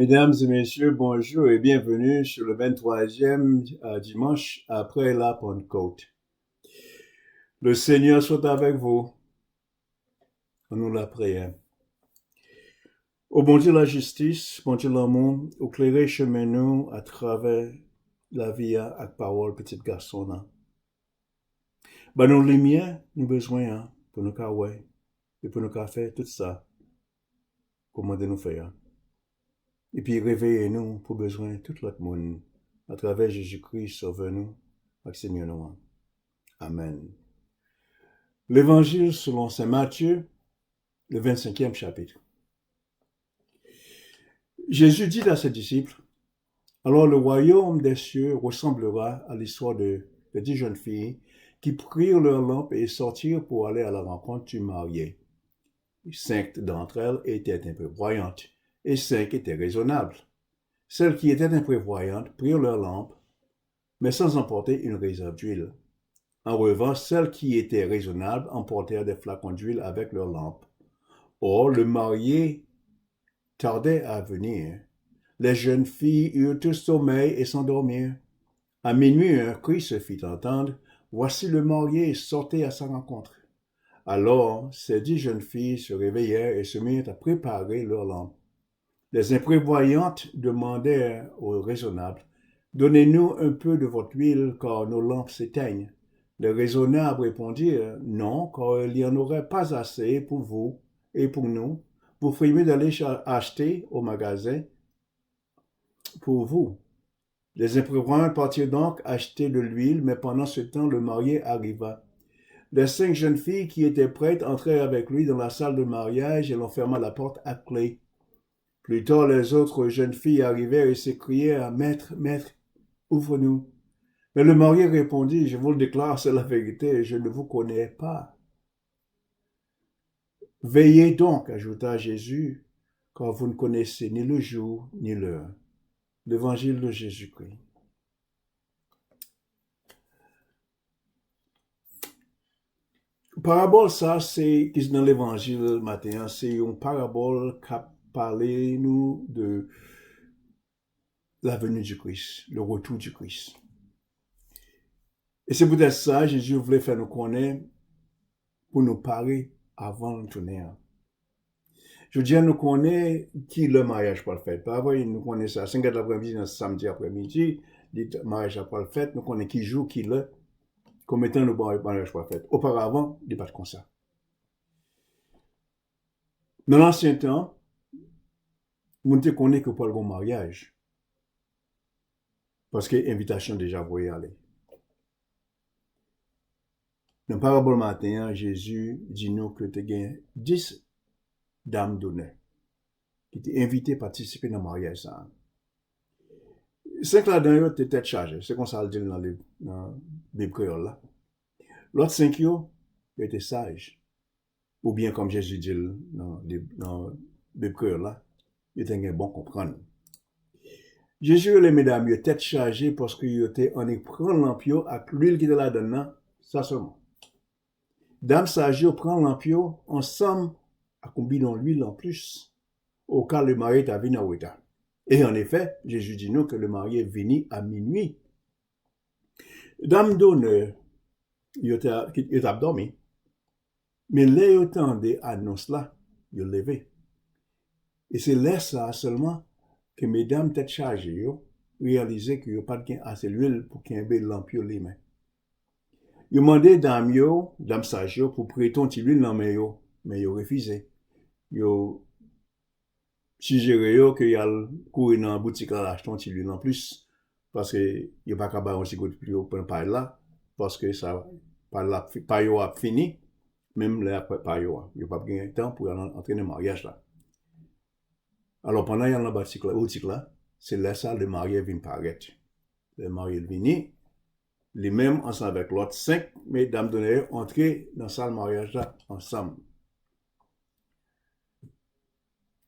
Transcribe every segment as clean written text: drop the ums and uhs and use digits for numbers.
Mesdames et messieurs, bonjour et bienvenue sur le 23e dimanche après la Pentecôte. Le Seigneur soit avec vous. Nous la prions. Au bon Dieu la justice, bon Dieu l'amour, éclairez chemin nous à travers la vie à parole petit garçon là. Ben nos lumières, nous besoin pour nous ouais et pour nous faire tout ça. Comment de nous faire. Et puis réveillez-nous pour besoin de tout l'autre monde à travers Jésus-Christ, sauve-nous, avec Seigneur nous. Amen. L'Évangile selon saint Matthieu, le 25e chapitre. Jésus dit à ses disciples, « Alors le royaume des cieux ressemblera à l'histoire de 10 jeunes filles qui prirent leur lampe et sortirent pour aller à la rencontre du marié. 5 d'entre elles étaient imprévoyantes et 5 étaient raisonnables. Celles qui étaient imprévoyantes prirent leur lampe, mais sans emporter une réserve d'huile. En revanche, celles qui étaient raisonnables emportèrent des flacons d'huile avec leurs lampes. Or, le marié tardait à venir. Les jeunes filles eurent tout sommeil et s'endormirent. À minuit, un cri se fit entendre. Voici le marié, sortez à sa rencontre. Alors, ces 10 jeunes filles se réveillèrent et se mirent à préparer leurs lampes. Les imprévoyantes demandèrent aux raisonnables, donnez-nous un peu de votre huile, car nos lampes s'éteignent. Les raisonnables répondirent, non, car il n'y en aurait pas assez pour vous et pour nous. Vous feriez mieux d'aller acheter au magasin pour vous. Les imprévoyantes partirent donc acheter de l'huile, mais pendant ce temps, le marié arriva. Les 5 jeunes filles qui étaient prêtes entrèrent avec lui dans la salle de mariage et l'on ferma la porte à clé. Plus tard, les autres jeunes filles arrivèrent et s'écrièrent, « Maître, maître, ouvre-nous. » Mais le marié répondit, « Je vous le déclare, c'est la vérité, je ne vous connais pas. » Veillez donc, ajouta Jésus, car vous ne connaissez ni le jour ni l'heure. L'évangile de Jésus-Christ. Parabole, ça, c'est dans l'évangile matin, c'est une parabole qui parle nous de la venue du Christ, le retour du Christ. Et c'est peut-être ça, Jésus voulait faire nous connaître pour nous parler avant le tonnerre. Je veux dire, nous connaissons qui le mariage pas le fait. Pas vrai, nous connaissons ça. 5 heures de l'après-midi, samedi après-midi, le mariage pas le fait. Nous connaissons qui joue, qui le, comme étant le mariage pas le fait. Auparavant, il n'y a pas de comme ça. Dans l'ancien temps, nous ne connaissons que pour le bon mariage. Parce que l'invitation déjà voyait aller. Dans la parabole matin, Jésus dit nous que tu as 10 dames d'honneur qui étaient invitées à participer dans le mariage. 5 là-dedans, étaient tête chargée. C'est comme ça le dit dans la Bible créole là. L'autre 5 étaient sages. Ou bien comme Jésus dit dans la Bible créole là, ils étaient bon comprendre. Jésus les mesdames, tête chargée parce qu'ils étaient en prendre l'ampio avec l'huile qui était là-dedans, ça seulement. Dame sage prend l'ampio ensemble à combiner l'huile en plus au cas le marié est venu à Ouéta. Et en effet, Jésus dit nous que le marié est venu à minuit. Dame d'honneur, il a dormi. Mais là, il attendait annonce là, il levé. Et c'est là ça seulement que mesdames tête chargées réalisaient qu'il n'y a pas de assez d'huile pour qu'il y ait un lampio les mains. Ils demandaient dame sage pour prêter un petit huile dans les mains, mais ils refusaient. Ils suggéré qu'il y a courir dans la boutique là acheter un petit huile en plus parce que il pas capable aussi de plus haut pour pas là parce que ça pas là pas yo a fini même là pas yo il pas gagné temps pour entrer dans le mariage là. Alors pendant il y a la boutique là, c'est là ça le marié vient paraître. Le marié vient les mêmes ensemble avec l'autre 5 mesdames d'honneur entrer dans la salle mariage là ensemble.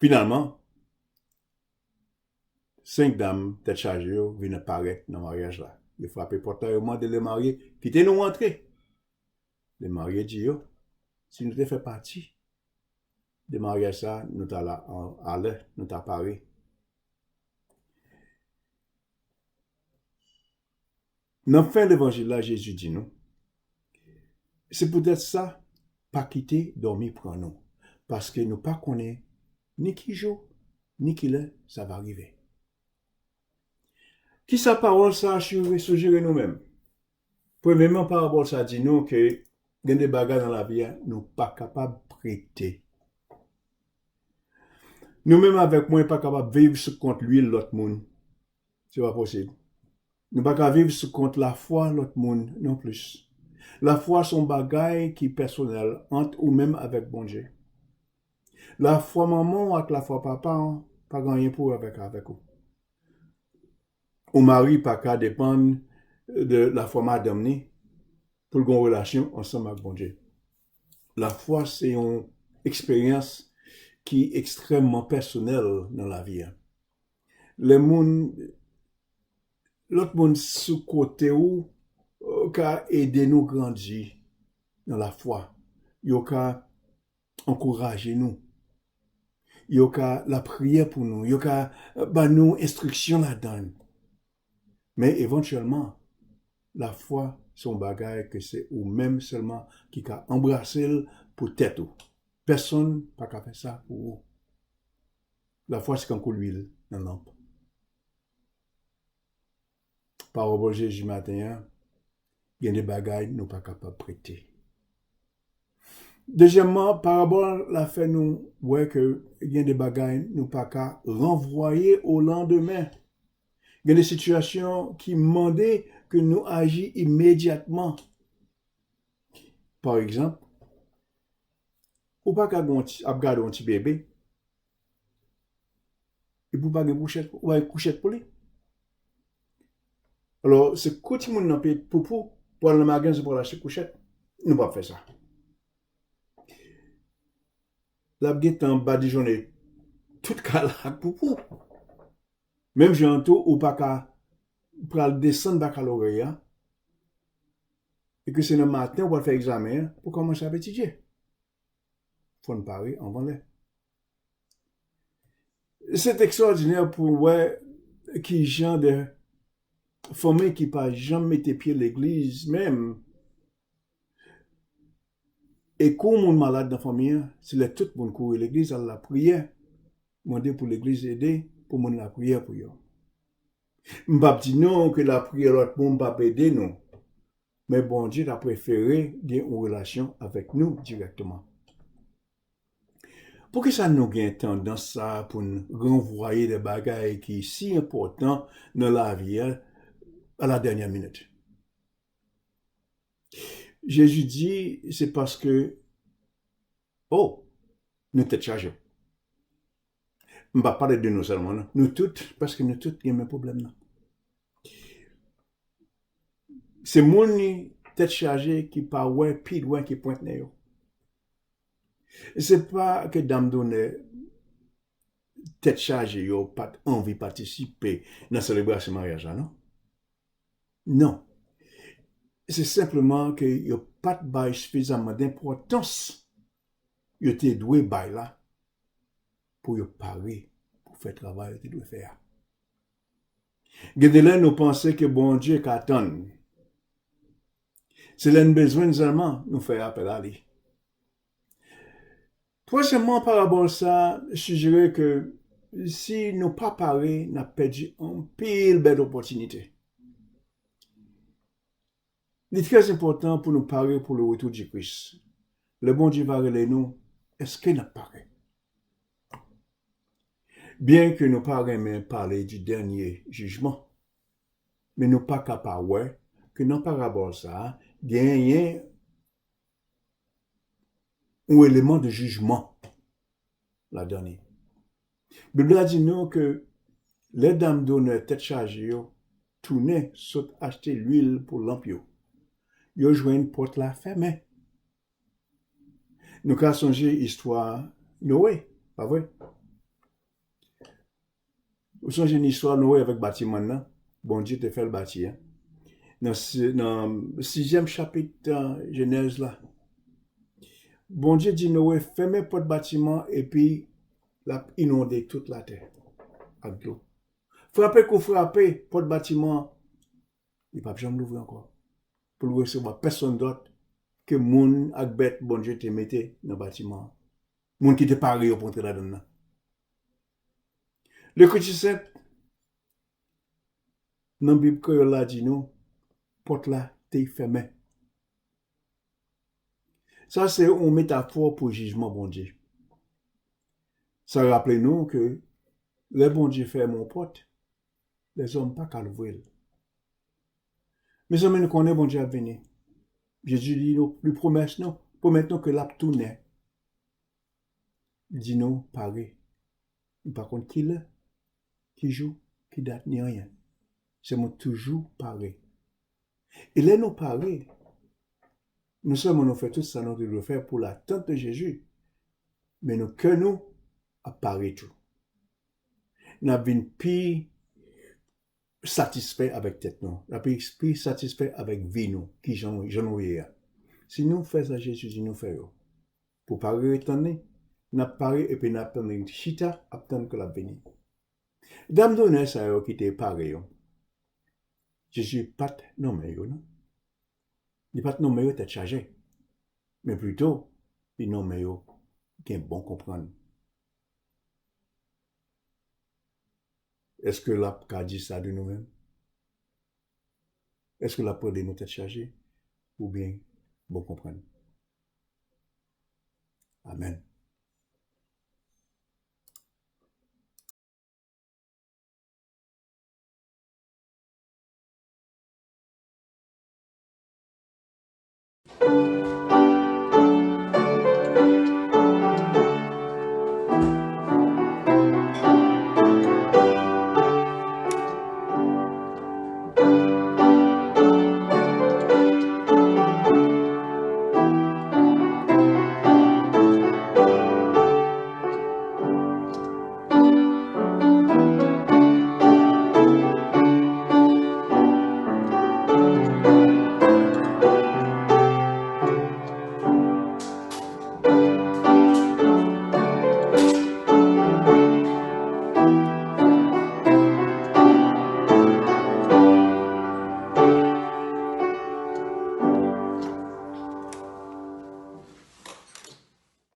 Finalement 5 dames tête chargée viennent apparaître dans le mariage là. Ils frappent porte et demandent le marié, quittez nous entrer. Le marié dit, si nous te fait partie de mariage ça, nous t'a là, à l'heure, nous t'a parlé. Dans la fin de l'évangile, là, Jésus dit nous, c'est peut-être ça, pas quitter, dormir pour nous. Parce que nous pas connaissons ni qui jour, ni qui l'heure, ça va arriver. Qui sa parole ça suggère nous-mêmes? Premièrement, parabole ça dit nous que il y a des bagages dans la vie, nous pas capables de prêter. Nous-mêmes avec moi, pas capables de vivre sous compte l'huile l'autre monde. C'est pas possible. Nous pas capables de vivre sous compte la foi l'autre monde non plus. La foi son bagage qui est personnel entre ou même avec bon Dieu. La foi maman avec la foi papa, pas gagné pour avec vous. Au mari pas qu'à dépendre de la foi madame ni pour une relation ensemble avec bon Dieu. La foi c'est une expérience qui est extrêmement personnelle dans la vie. L'autre monde sous côté où qu'a aider nous grandir dans la foi. Yo qu'a encourager nous. Yo qu'a la prière pour nous, yo qu'a ba nous instruction là-dedans. Mais éventuellement la foi son bagage que c'est ou même seulement qui qu'a embrasser pour tête ou. Personne pas qu'à faire ça pour vous. La foi c'est comme l'huile dans la lampe. Parole Jésus matin, il y a des bagages nous pas capable de prêter. Deuxièmement, parabole la fait nous ouais que il y a des bagages nous pas qu'à renvoyer au lendemain. Il y a des situations qui demandaient que nous agissions immédiatement. Par exemple, ou pas qu'à garder un petit bébé et pour pas une couchette pour lui. Alors, c'est quand tu m'en paye pour aller dans le magasin pour acheter couchette, nous pas faire ça. La guette en bas de journée, tout cas là pour. Même j'ai un tour ou pas qu'à pour descendre baccalauréat et que c'est le matin on va faire examen pour commencer à étudier. Faut ne parler en vendant. C'est extraordinaire pour ouais qui genre de famille qui pas jamais été pied l'église même. Et quand on est malade dans la famille, c'est là tout le monde court l'église à la prière. Demander pour l'église aider pour mon la prière pour eux. M'pas dit non que la prière l'autre monde pas aider non. Mais bon Dieu a préféré gagner une relation avec nous directement. Pour que ça nous gagne tendance ça pour nous renvoyer des bagages qui sont si importants dans la vie à la dernière minute. Jésus dit, c'est parce que, oh, nous sommes chargés. Je ne vais pas parler de nous seulement, non. Nous toutes, parce que nous toutes avons le même problème. C'est mon tête chargée qui parle, ouais, puis ouais, qui pointe néo. C'est pas que dame donne tête chargée, yo pas envie de participer dans la célébration mariage, non? Non. C'est simplement que yo pas de suffisamment d'importance. Yo te doué bail là pour yo parer pour faire travail que tu dois faire. Gede là nous penser que bon Dieu qu'attend. C'est l'un besoin seulement nous faire appel à lui. Troisièmement, par rapport à ça, je suggérerais que si nous pas parés, nous avons perdu une pile belle opportunité. Il est très important pour nous parer pour le retour de Christ. Le bon Dieu va relayer nous, est-ce que nous parés? Bien que nous pas même parler du dernier jugement, mais nous pas capables que dans parabole ça, gagne un élément de jugement la dernière. La Bible dit nous que les dames d'honneur tête chargée tournaient saute acheter l'huile pour l'ampio. Yo joué une porte la fermée. Nous avons songé l'histoire Noé, pas vrai? Vous songez une histoire Noé avec bâtiment là? Bon Dieu te fait le bâtir. Dans le 6e chapitre Genèse là. Bon Dieu dit Noé, fermez porte bâtiment et puis l'a inondé toute la terre avec l'eau. Frappez qu'on frappez porte bâtiment il ne peut jamais l'ouvrir encore. Pour le recevoir personne d'autre que moun ak bête bon Dieu te mette dans le bâtiment. Moun qui te paré pour entrer là-dedans. Le L'écriture sainte, dans la Bible que là dit nous, porte là, t'es fermé. Ça, c'est une métaphore pour le jugement, bon Dieu. Ça rappelle nous que le bon Dieu fait mon porte, les hommes pas qu'à l'ouvrir. Mais nous connaissons bon Dieu à venir. Jésus dit nous, lui promet nous que l'ap tourne. Il dit nous, pareil. Par contre, qui joue, qui date, ni rien. C'est mon toujours pareil. Et là, nous pareil. Nous sommes, nous fait tout ça, nous devons faire pour l'attente de Jésus. Mais nous, que nous, apparaît tout. Nous avons plus satisfait avec tête nous. Nous avons plus satisfait avec vie nous, qui j'en ai. Si nous faisons ça, Jésus nous faisons. Pour pareil étonner, nous pareil et puis nous attendons chita, attendre que la venue. Dame donne ça qui était pareil. Jésus pas nommé non. Il pas nommé tête chargée. Mais plutôt, il nommé qui est bon comprendre. Est-ce que la dit ça de nous-mêmes? Est-ce que la peur de nous tête chargée? Ou bien, bon comprendre? Amen.